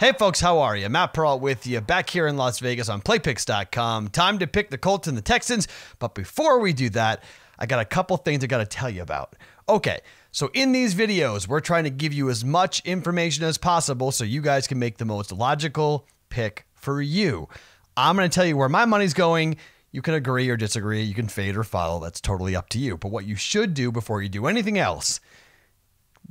Hey folks, how are you? Matt Pearl with you, back here in Las Vegas on PlayPicks.com. Time to pick the Colts and the Texans, but before we do that, I got a couple things I got to tell you about. Okay, so in these videos, we're trying to give you as much information as possible so you guys can make the most logical pick for you. I'm going to tell you where my money's going. You can agree or disagree, you can fade or follow, that's totally up to you. But what you should do before you do anything else,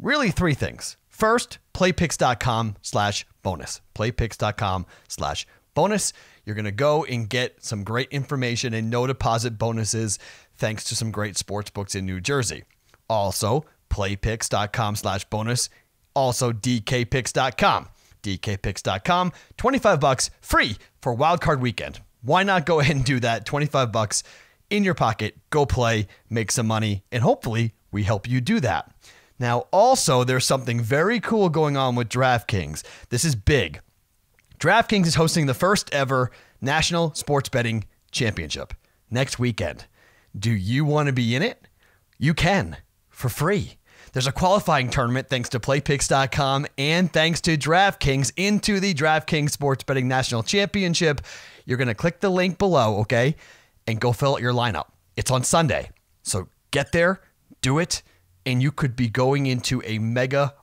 really three things. First, playpicks.com/bonus. Playpicks.com/bonus. You're going to go and get some great information and no deposit bonuses thanks to some great sports books in New Jersey. Also, playpicks.com/bonus. Also, dkpicks.com. dkpicks.com. $25 free for wildcard weekend. Why not go ahead and do that? $25 in your pocket. Go play, make some money, and hopefully we help you do that. Now, also, there's something very cool going on with DraftKings. This is big. DraftKings is hosting the first ever National Sports Betting Championship next weekend. Do you want to be in it? You can, for free. There's a qualifying tournament thanks to PlayPicks.com and thanks to DraftKings into the DraftKings Sports Betting National Championship. You're going to click the link below, okay, and go fill out your lineup. It's on Sunday. So get there, do it, and you could be going into a mega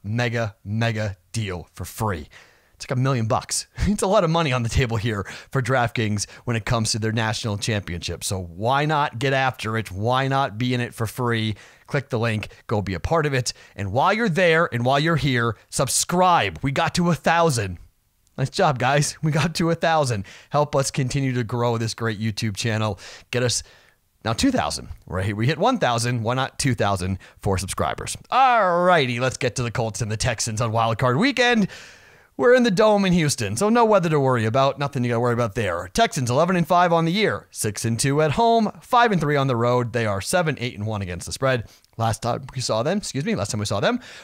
deal for free. It's like $1 million. It's a lot of money on the table here for DraftKings when it comes to their national championship. So why not get after it? Why not be in it for free? Click the link, go be a part of it. And while you're there and while you're here, subscribe. We got to 1,000. Nice job, guys. We got to 1,000. Help us continue to grow this great YouTube channel. Get us now 2,000, right? We hit 1,000. Why not 2,000 for subscribers? All righty, let's get to the Colts and the Texans on Wild Card Weekend. We're in the Dome in Houston, so no weather to worry about. Nothing you got to worry about there. Texans 11-5 on the year, 6-2 at home, 5-3 on the road. They are 7-8-1 against the spread. Last time we saw them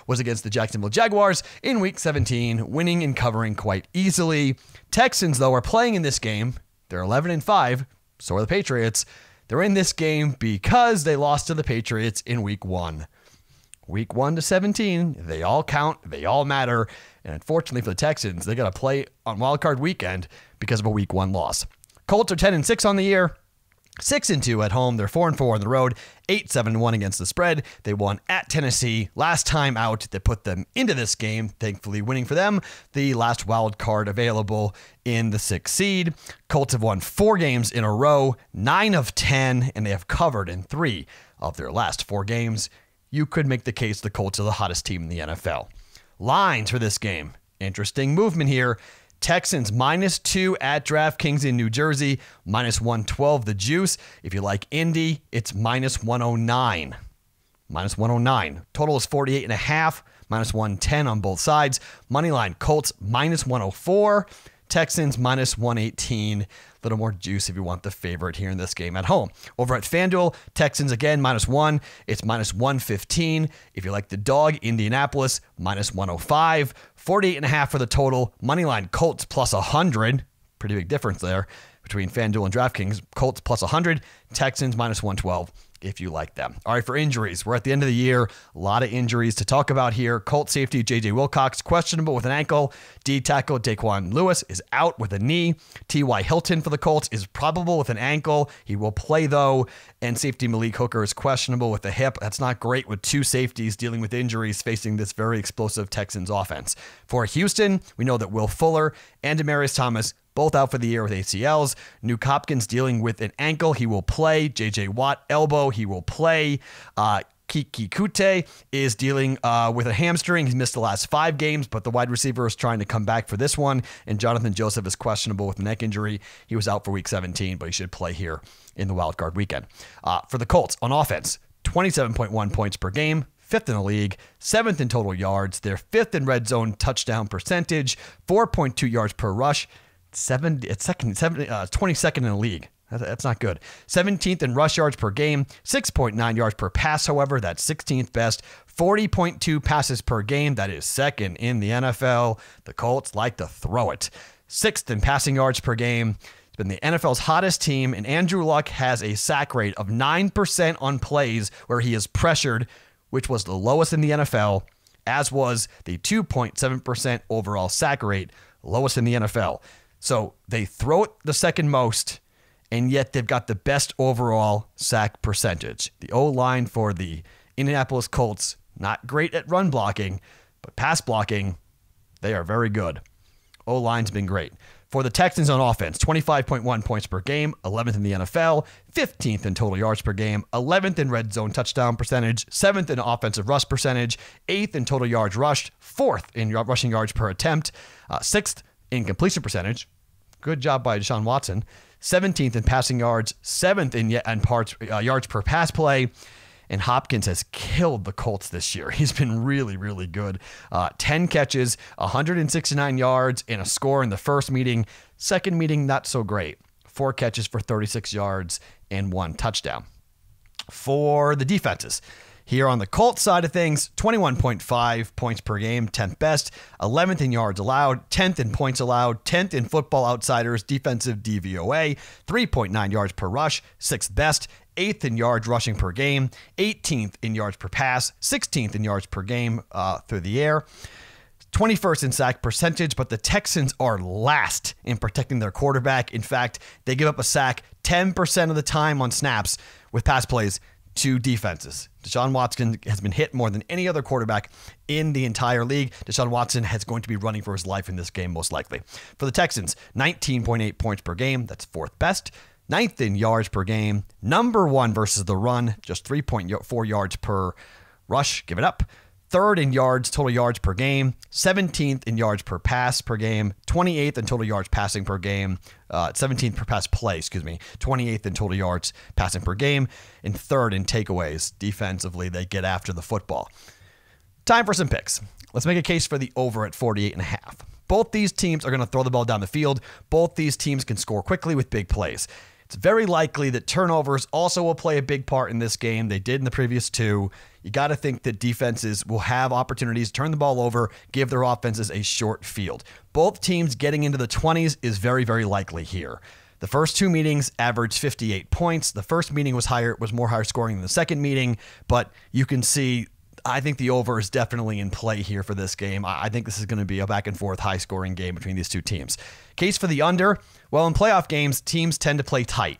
was against the Jacksonville Jaguars in Week 17, winning and covering quite easily. Texans, though, are playing in this game. They're 11-5. So are the Patriots. They're in this game because they lost to the Patriots in Week 1. Week 1 to 17, they all count, they all matter. And unfortunately for the Texans, they got to play on wildcard weekend because of a Week 1 loss. Colts are 10-6 on the year, 6-2 at home. They're 4-4 on the road, 8-7-1 against the spread. They won at Tennessee last time out. That put them into this game, thankfully winning for them the last wild card available in the 6th seed. Colts have won 4 games in a row, 9 of 10, and they have covered in 3 of their last 4 games. You could make the case the Colts are the hottest team in the NFL. Lines for this game. Interesting movement here. Texans -2 at DraftKings in New Jersey, -112 the juice. If you like Indy, it's -109. -109. Total is 48.5, -110 on both sides. Moneyline Colts -104. Texans -118. A little more juice if you want the favorite here in this game at home. Over at FanDuel, Texans again -1. It's -115. If you like the dog, Indianapolis -105. 48.5 for the total. Moneyline Colts +100. Pretty big difference there between FanDuel and DraftKings. Colts +100. Texans -112. If you like them. All right, for injuries, we're at the end of the year. A lot of injuries to talk about here. Colts safety J.J. Wilcox, questionable with an ankle. D tackle Daquan Lewis is out with a knee. T.Y. Hilton for the Colts is probable with an ankle. He will play, though. And safety Malik Hooker is questionable with the hip. That's not great with 2 safeties dealing with injuries facing this very explosive Texans offense. For Houston, we know that Will Fuller and Demaryius Thomas both out for the year with ACLs. Nuke Hopkins dealing with an ankle. He will play. J.J. Watt, elbow. He will play. Kiki Kute is dealing with a hamstring. He's missed the last 5 games, but the wide receiver is trying to come back for this one. And Jonathan Joseph is questionable with a neck injury. He was out for Week 17, but he should play here in the wildcard weekend. For the Colts, on offense, 27.1 points per game. 5th in the league, 7th in total yards. They're 5th in red zone touchdown percentage, 4.2 yards per rush. 22nd in the league. That's not good. 17th in rush yards per game, 6.9 yards per pass, however, that's 16th best. 40.2 passes per game, that is 2nd in the NFL. The Colts like to throw it. 6th in passing yards per game. It's been the NFL's hottest team, and Andrew Luck has a sack rate of 9% on plays where he is pressured, which was the lowest in the NFL, as was the 2.7% overall sack rate lowest in the NFL. So they throw it the second most, and yet they've got the best overall sack percentage. The O-line for the Indianapolis Colts, not great at run blocking, but pass blocking, they are very good. O-line's been great. For the Texans on offense, 25.1 points per game, 11th in the NFL, 15th in total yards per game, 11th in red zone touchdown percentage, 7th in offensive rush percentage, 8th in total yards rushed, 4th in rushing yards per attempt, 6th in completion percentage. Good job by Deshaun Watson. 17th in passing yards, 7th in yards per pass play. And Hopkins has killed the Colts this year. He's been really, really good. 10 catches, 169 yards, and a score in the first meeting. Second meeting, not so great. 4 catches for 36 yards and 1 touchdown. For the defenses, here on the Colts side of things, 21.5 points per game, 10th best, 11th in yards allowed, 10th in points allowed, 10th in Football Outsiders defensive DVOA, 3.9 yards per rush, 6th best, 8th in yards rushing per game, 18th in yards per pass, 16th in yards per game through the air, 21st in sack percentage, but the Texans are last in protecting their quarterback. In fact, they give up a sack 10% of the time on snaps with pass plays to defenses. Deshaun Watson has been hit more than any other quarterback in the entire league. Deshaun Watson is going to be running for his life in this game, most likely. For the Texans, 19.8 points per game. That's 4th best. 9th in yards per game. Number 1 versus the run, just 3.4 yards per rush. Give it up. 3rd in yards, total yards per game, 17th in yards per pass per game, 28th in total yards passing per game, 17th per pass play, 28th in total yards passing per game, and 3rd in takeaways. Defensively, they get after the football. Time for some picks. Let's make a case for the over at 48.5. Both these teams are going to throw the ball down the field. Both these teams can score quickly with big plays. It's very likely that turnovers also will play a big part in this game. They did in the previous 2. You got to think that defenses will have opportunities to turn the ball over, give their offenses a short field. Both teams getting into the 20s is very, very likely here. The first 2 meetings averaged 58 points. The first meeting was more higher scoring than the second meeting, but you can see I think the over is definitely in play here for this game. I think this is going to be a back and forth high scoring game between these two teams. Case for the under. Well, in playoff games, teams tend to play tight.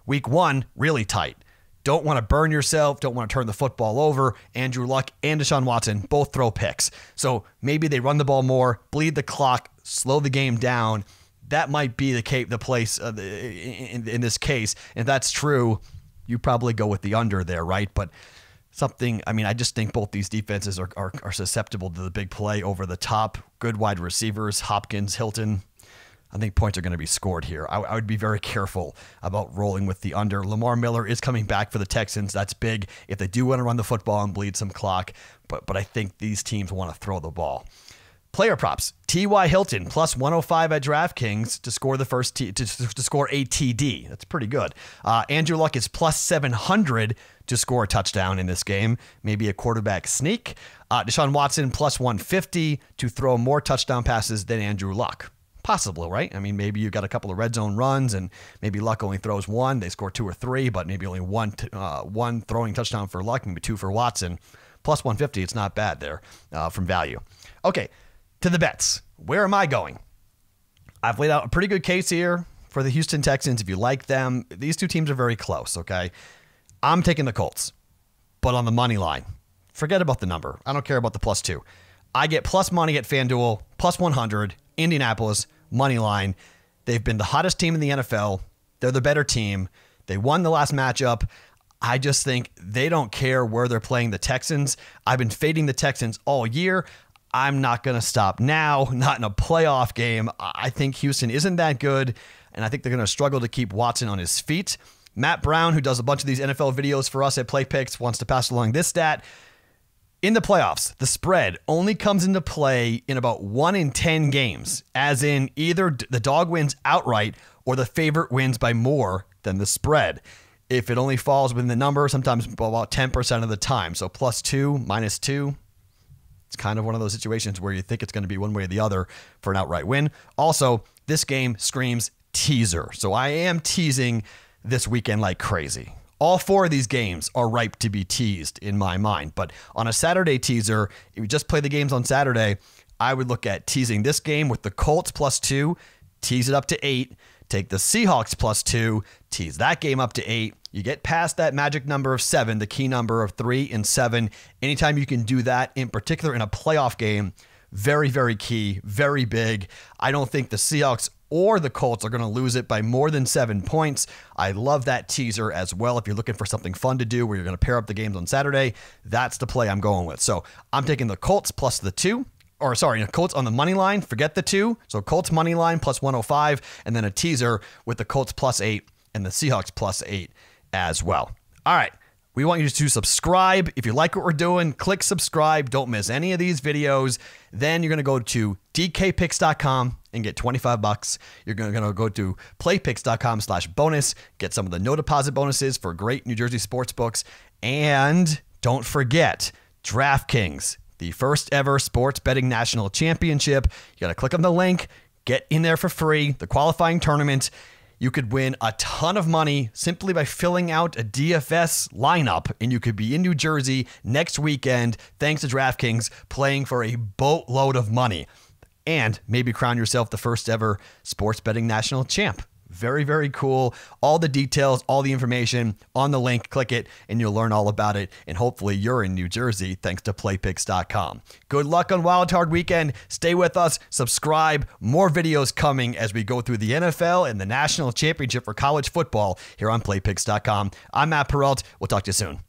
Week 1, really tight. Don't want to burn yourself. Don't want to turn the football over. Andrew Luck and Deshaun Watson both throw picks. So maybe they run the ball more, bleed the clock, slow the game down. That might be the place in this case. If that's true, you probably go with the under there, right? But I just think both these defenses are susceptible to the big play over the top. Good wide receivers, Hopkins, Hilton. I think points are going to be scored here. I would be very careful about rolling with the under. Lamar Miller is coming back for the Texans. That's big if they do want to run the football and bleed some clock. But I think these teams want to throw the ball. Player props. T.Y. Hilton plus 105 at DraftKings to score to score a TD. That's pretty good. Andrew Luck is plus 700 to score a touchdown in this game. Maybe a quarterback sneak. Deshaun Watson plus 150 to throw more touchdown passes than Andrew Luck. Possible, right? I mean, maybe you got a couple of red zone runs and maybe Luck only throws 1. They score 2 or 3, but maybe only one throwing touchdown for Luck, maybe 2 for Watson. Plus 150, it's not bad there from value. Okay, to the bets. Where am I going? I've laid out a pretty good case here for the Houston Texans. If you like them, these two teams are very close, okay? I'm taking the Colts, but on the money line. Forget about the number. I don't care about the plus 2. I get plus money at FanDuel, plus 100, Indianapolis, money line. They've been the hottest team in the NFL. They're the better team. They won the last matchup. I just think they don't care where they're playing the Texans. I've been fading the Texans all year. I'm not going to stop now, not in a playoff game. I think Houston isn't that good, and I think they're going to struggle to keep Watson on his feet. Matt Brown, who does a bunch of these NFL videos for us at Play Picks, wants to pass along this stat. In the playoffs, the spread only comes into play in about 1 in 10 games, as in either the dog wins outright or the favorite wins by more than the spread. If it only falls within the number, sometimes about 10% of the time. So plus 2, minus 2. It's kind of one of those situations where you think it's going to be one way or the other for an outright win. Also, this game screams teaser. So I am teasing this weekend like crazy. All 4 of these games are ripe to be teased in my mind. But on a Saturday teaser, if you just play the games on Saturday, I would look at teasing this game with the Colts +2, tease it up to 8. Take the Seahawks +2, tease that game up to 8. You get past that magic number of 7, the key number of 3 and 7. Anytime you can do that, in particular in a playoff game, very, very key, very big. I don't think the Seahawks or the Colts are going to lose it by more than 7 points. I love that teaser as well. If you're looking for something fun to do where you're going to pair up the games on Saturday, that's the play I'm going with. So I'm taking the Colts plus the 2. Colts on the money line, forget the 2. So Colts money line plus 105, and then a teaser with the Colts +8 and the Seahawks +8 as well. All right. We want you to subscribe. If you like what we're doing, click subscribe. Don't miss any of these videos. Then you're going to go to dkpicks.com and get $25. You're going to go to playpicks.com/bonus, get some of the no deposit bonuses for great New Jersey sports books. And don't forget, DraftKings, the first ever sports betting national championship. You got to click on the link, get in there for free, the qualifying tournament. You could win a ton of money simply by filling out a DFS lineup, and you could be in New Jersey next weekend thanks to DraftKings, playing for a boatload of money, and maybe crown yourself the first ever sports betting national champ. Very, very cool. All the details, all the information on the link. Click it and you'll learn all about it. And hopefully you're in New Jersey thanks to playpicks.com. Good luck on Wild Card Weekend. Stay with us. Subscribe. More videos coming as we go through the NFL and the National Championship for college football here on playpicks.com. I'm Matt Peralt. We'll talk to you soon.